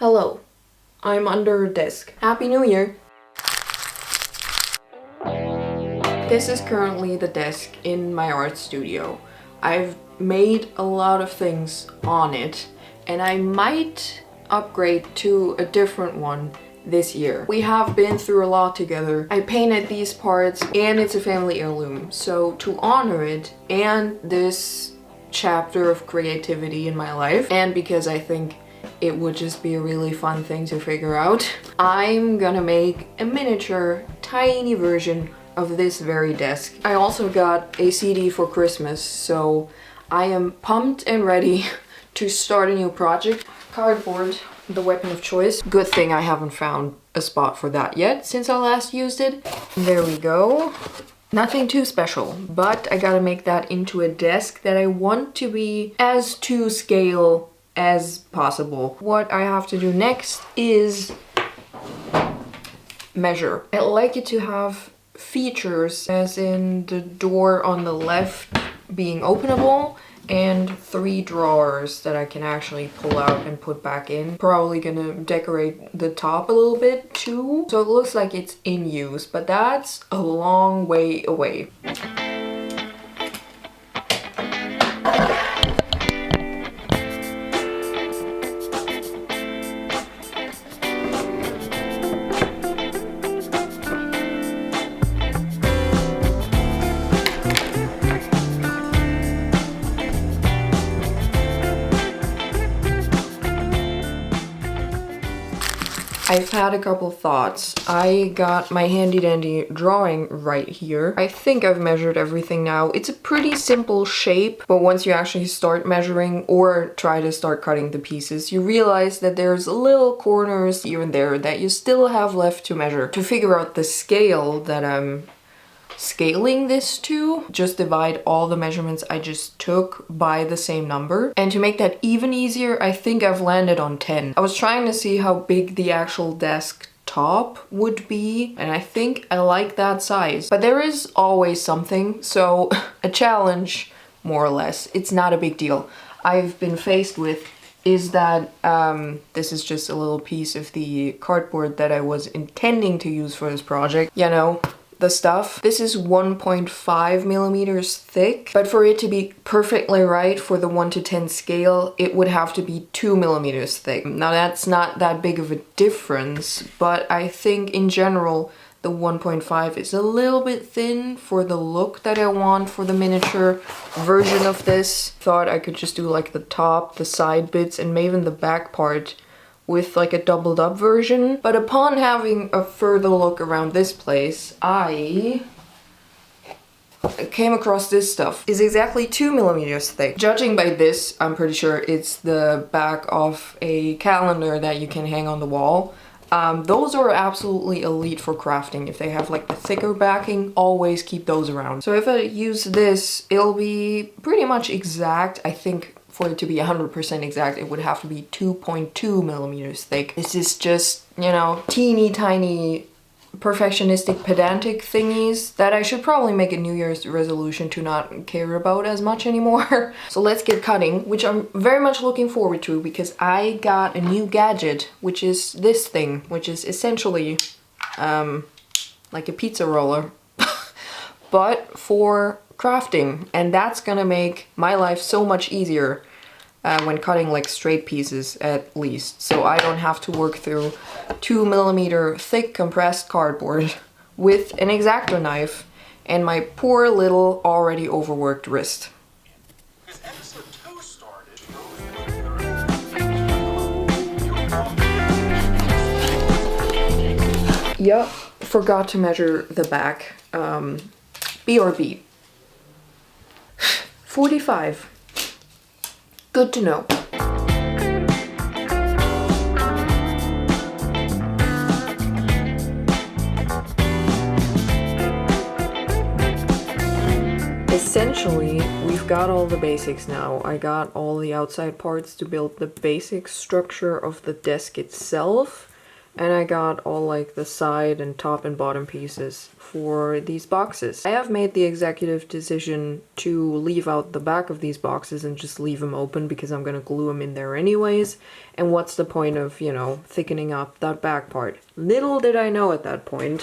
Hello, I'm under a desk. Happy New Year! This is currently the desk in my art studio. I've made a lot of things on it and I might upgrade to a different one this year. We have been through a lot together. I painted these parts and it's a family heirloom. So to honor it and this chapter of creativity in my life, and because I think it would just be a really fun thing to figure out, I'm gonna make a miniature, tiny version of this very desk. I also got a CD for Christmas, so I am pumped and ready to start a new project. Cardboard, the weapon of choice. Good thing I haven't found a spot for that yet since I last used it. There we go. Nothing too special, but I gotta make that into a desk that I want to be as to scale as possible. What I have to do next is measure. I like it to have features, as in the door on the left being openable and 3 drawers that I can actually pull out and put back in. Probably gonna decorate the top a little bit too, so it looks like it's in use, but that's a long way away. I've had a couple thoughts. I got my handy dandy drawing right here. I think I've measured everything now. It's a pretty simple shape, but once you actually start measuring or try to start cutting the pieces, you realize that there's little corners here and there that you still have left to measure. To figure out the scale that I'm scaling this to, just divide all the measurements I just took by the same number. And to make that even easier, I think I've landed on 10. I was trying to see how big the actual desk top would be, and I think I like that size. But there is always something, so a challenge, more or less. It's not a big deal. I've been faced with is that this is just a little piece of the cardboard that I was intending to use for this project. You know, the stuff. This is 1.5 millimeters thick, but for it to be perfectly right for the 1 to 10 scale, it would have to be 2 millimeters thick. Now that's not that big of a difference, but I think in general the 1.5 is a little bit thin for the look that I want for the miniature version of this. Thought I could just do like the top, the side bits, and maybe the back part with like a doubled up version. But upon having a further look around this place, I came across this stuff. It's exactly 2 millimeters thick. Judging by this, I'm pretty sure it's the back of a calendar that you can hang on the wall. Those are absolutely elite for crafting. If they have like the thicker backing, always keep those around. So if I use this, it'll be pretty much exact. I think for it to be 100% exact, it would have to be 2.2 millimeters thick. This is just, you know, teeny tiny perfectionistic pedantic thingies that I should probably make a New Year's resolution to not care about as much anymore. So let's get cutting, which I'm very much looking forward to because I got a new gadget, which is this thing, which is essentially like a pizza roller, but for crafting, and that's gonna make my life so much easier when cutting like straight pieces at least, so I don't have to work through 2 millimeter thick compressed cardboard with an X-Acto knife and my poor little already overworked wrist. Yup, forgot to measure the back. BRB. 45. Good to know. Essentially, we've got all the basics now. I got all the outside parts to build the basic structure of the desk itself. And I got all like the side and top and bottom pieces for these boxes. I have made the executive decision to leave out the back of these boxes and just leave them open because I'm gonna glue them in there anyways. And what's the point of, you know, thickening up that back part? Little did I know at that point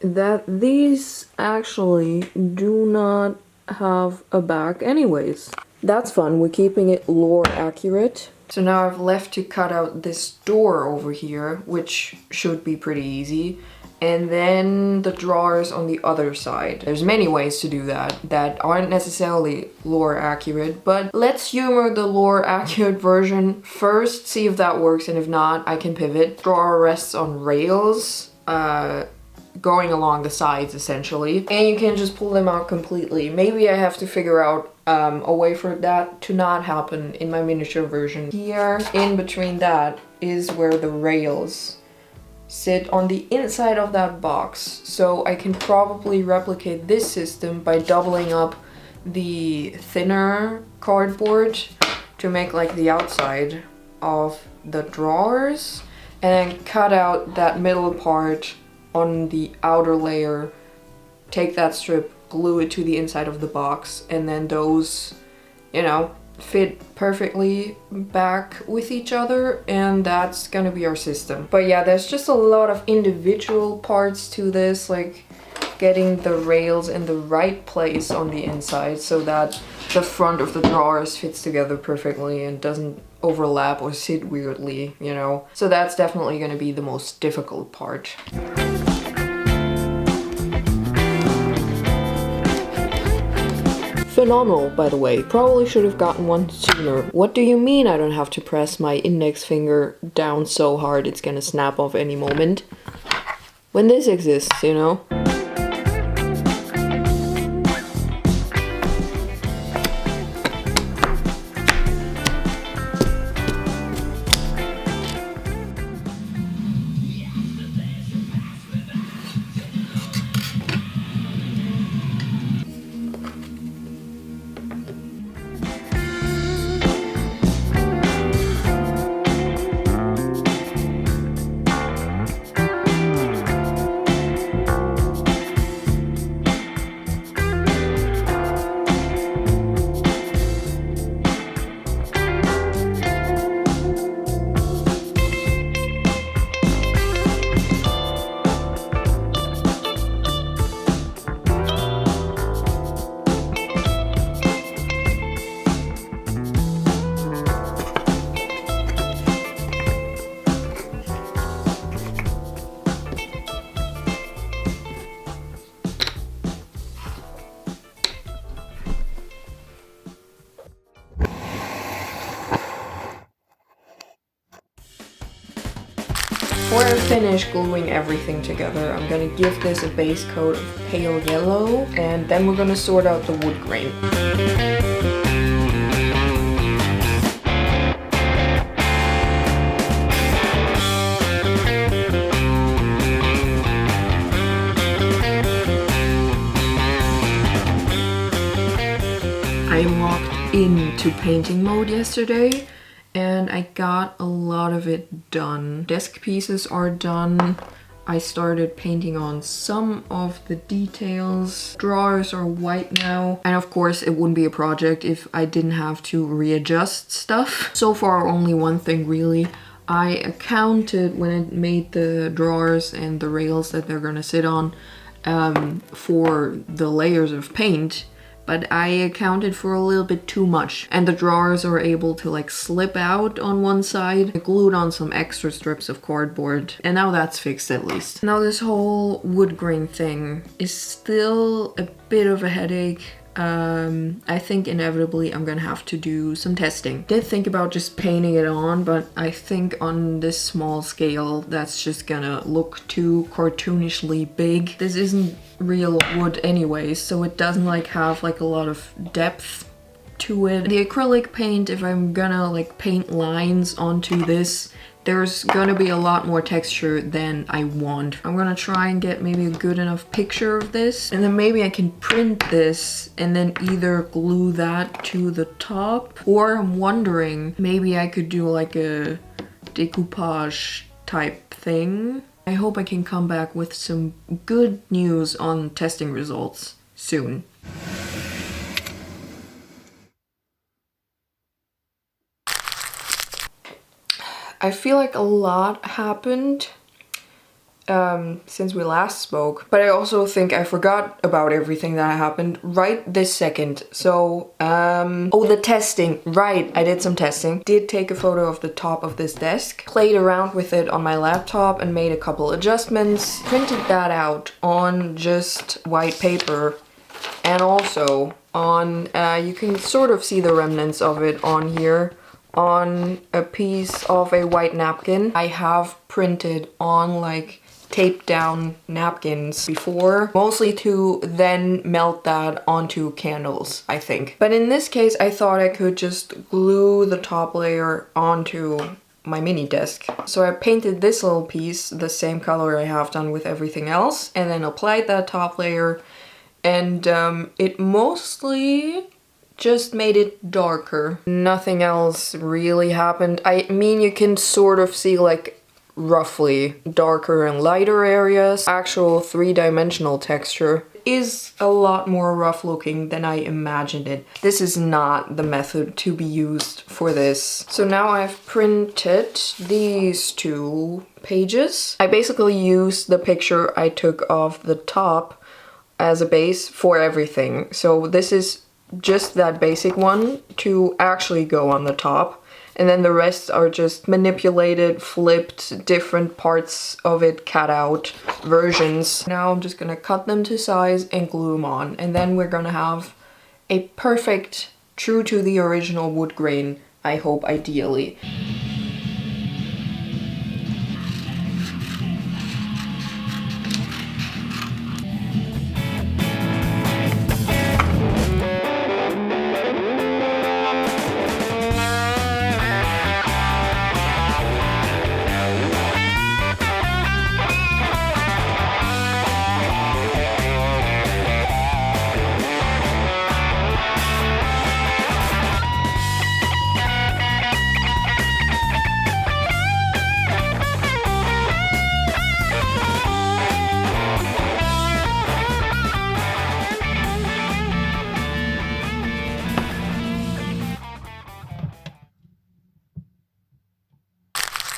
that these actually do not have a back anyways. That's fun, we're keeping it lore accurate. So now I've left to cut out this door over here, which should be pretty easy. And then the drawers on the other side. There's many ways to do that aren't necessarily lore accurate, but let's humor the lore accurate version first, see if that works, and if not, I can pivot. Drawer rests on rails, going along the sides essentially, and you can just pull them out completely. Maybe I have to figure out a way for that to not happen in my miniature version. Here in between that is where the rails sit on the inside of that box, so I can probably replicate this system by doubling up the thinner cardboard to make like the outside of the drawers, and then cut out that middle part on the outer layer, take that strip, glue it to the inside of the box, and then those, you know, fit perfectly back with each other, and that's gonna be our system. But yeah, there's just a lot of individual parts to this, like getting the rails in the right place on the inside so that the front of the drawers fits together perfectly and doesn't overlap or sit weirdly, you know. So that's definitely gonna be the most difficult part. Phenomenal, by the way. Probably should have gotten one sooner. What do you mean I don't have to press my index finger down so hard it's gonna snap off any moment? When this exists, you know? Before I finish gluing everything together, I'm gonna give this a base coat of pale yellow, and then we're gonna sort out the wood grain. I locked into painting mode yesterday, and I got a lot of it done. Desk pieces are done. I started painting on some of the details. Drawers are white now. And of course, it wouldn't be a project if I didn't have to readjust stuff. So far, only one thing really. I accounted when I made the drawers and the rails that they're gonna sit on for the layers of paint. But I accounted for a little bit too much, and the drawers are able to like slip out on one side. I glued on some extra strips of cardboard, and now that's fixed at least. Now this whole wood grain thing is still a bit of a headache. I think inevitably I'm gonna have to do some testing. Did think about just painting it on, but I think on this small scale that's just gonna look too cartoonishly big. This isn't real wood anyway, so it doesn't like have like a lot of depth to it. The acrylic paint, if I'm gonna like paint lines onto this, there's gonna be a lot more texture than I want. I'm gonna try and get maybe a good enough picture of this, and then maybe I can print this and then either glue that to the top, or I'm wondering maybe I could do like a decoupage type thing. I hope I can come back with some good news on testing results soon. I feel like a lot happened since we last spoke, but I also think I forgot about everything that happened right this second. So, oh, the testing, right, I did some testing. Did take a photo of the top of this desk, played around with it on my laptop and made a couple adjustments, printed that out on just white paper, and also on, you can sort of see the remnants of it on here, on a piece of a white napkin. I have printed on like taped down napkins before, mostly to then melt that onto candles, I think. But in this case, I thought I could just glue the top layer onto my mini desk. So I painted this little piece the same color I have done with everything else, and then applied that top layer, and it mostly just made it darker. Nothing else really happened. I mean, you can sort of see like roughly darker and lighter areas. Actual three-dimensional texture is a lot more rough looking than I imagined it. This is not the method to be used for this. So now I've printed these two pages. I basically used the picture I took of the top as a base for everything. So this is just that basic one to actually go on the top. And then the rest are just manipulated, flipped, different parts of it cut out versions. Now I'm just gonna cut them to size and glue them on. And then we're gonna have a perfect, true to the original wood grain, I hope, ideally.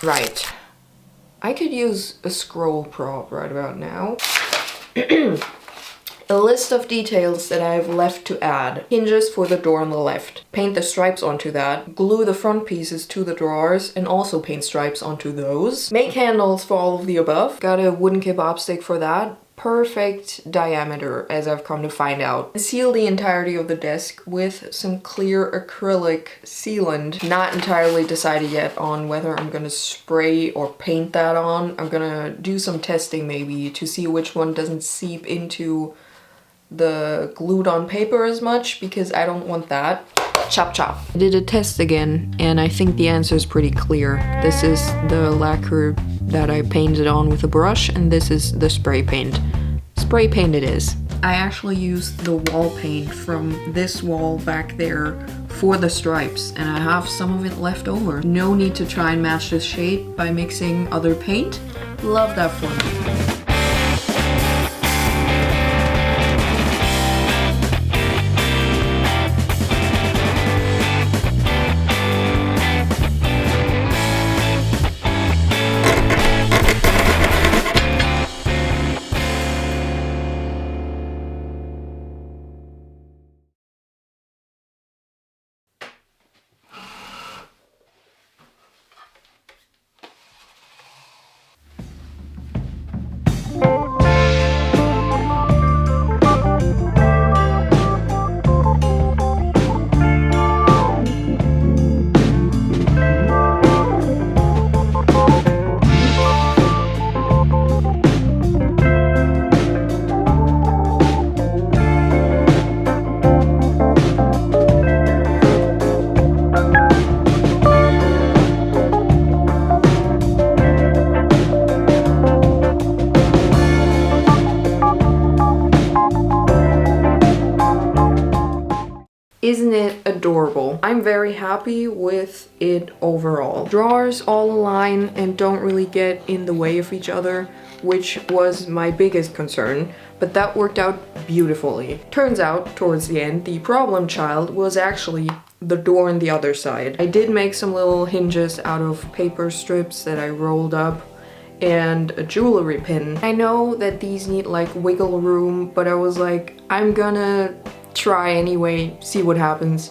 Right. I could use a scroll prop right about now. A list of details that I have left to add. Hinges for the door on the left. Paint the stripes onto that. Glue the front pieces to the drawers and also paint stripes onto those. Make handles for all of the above. Got a wooden kebab stick for that. Perfect diameter, as I've come to find out. Seal the entirety of the desk with some clear acrylic sealant. Not entirely decided yet on whether I'm gonna spray or paint that on. I'm gonna do some testing maybe to see which one doesn't seep into the glued on paper as much, because I don't want that. Chop chop. I did a test again and I think the answer is pretty clear. This is the lacquer that I painted on with a brush and this is the spray paint. Spray paint it is. I actually used the wall paint from this wall back there for the stripes and I have some of it left over. No need to try and match this shade by mixing other paint. Love that for me. Isn't it adorable? I'm very happy with it overall. Drawers all align and don't really get in the way of each other, which was my biggest concern, but that worked out beautifully. Turns out, towards the end, the problem child was actually the door on the other side. I did make some little hinges out of paper strips that I rolled up and a jewelry pin. I know that these need like wiggle room, but I was like, I'm gonna try anyway, see what happens.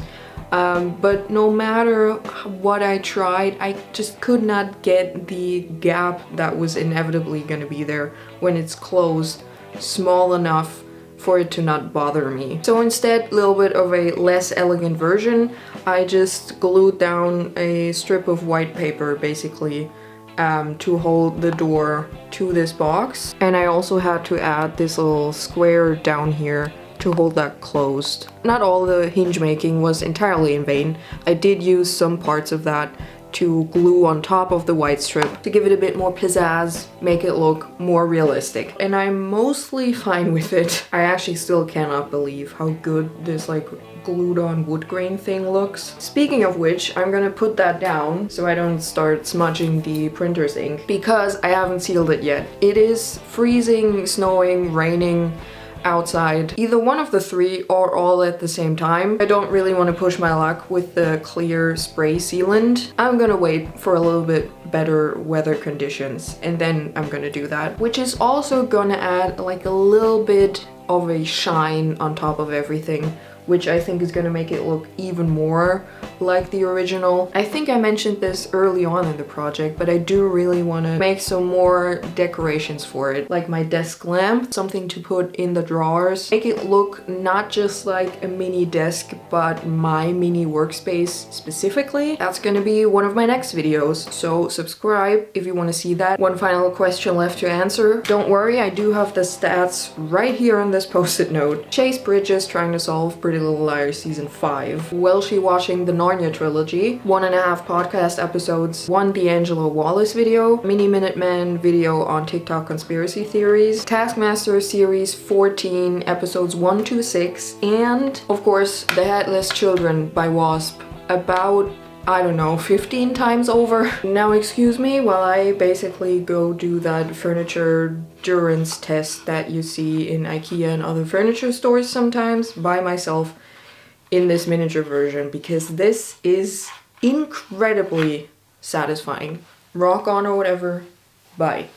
But no matter what I tried, I just could not get the gap that was inevitably gonna be there when it's closed small enough for it to not bother me. So instead, a little bit of a less elegant version, I just glued down a strip of white paper basically to hold the door to this box. And I also had to add this little square down here to hold that closed. Not all the hinge making was entirely in vain. I did use some parts of that to glue on top of the white strip to give it a bit more pizzazz, make it look more realistic. And I'm mostly fine with it. I actually still cannot believe how good this like glued on wood grain thing looks. Speaking of which, I'm gonna put that down so I don't start smudging the printer's ink because I haven't sealed it yet. It is freezing, snowing, raining outside. Either one of the three or all at the same time. I don't really want to push my luck with the clear spray sealant. I'm gonna wait for a little bit better weather conditions and then I'm gonna do that, which is also gonna add like a little bit of a shine on top of everything, which I think is gonna make it look even more like the original. I think I mentioned this early on in the project, but I do really wanna make some more decorations for it, like my desk lamp, something to put in the drawers. Make it look not just like a mini desk, but my mini workspace specifically. That's gonna be one of my next videos, so subscribe if you wanna see that. One final question left to answer. Don't worry, I do have the stats right here on this post-it note. Chase Bridges trying to solve Pretty Little Liars Season 5. Welshie watching the Narnia trilogy, 1.5 podcast episodes, 1 D'Angelo Wallace video, Mini Minuteman video on TikTok conspiracy theories, Taskmaster series 14 episodes 1 to 6, and of course The Headless Children by Wasp, about I don't know, 15 times over. Now excuse me while I basically go do that furniture durance test that you see in IKEA and other furniture stores sometimes by myself in this miniature version, because this is incredibly satisfying. Rock on or whatever. Bye.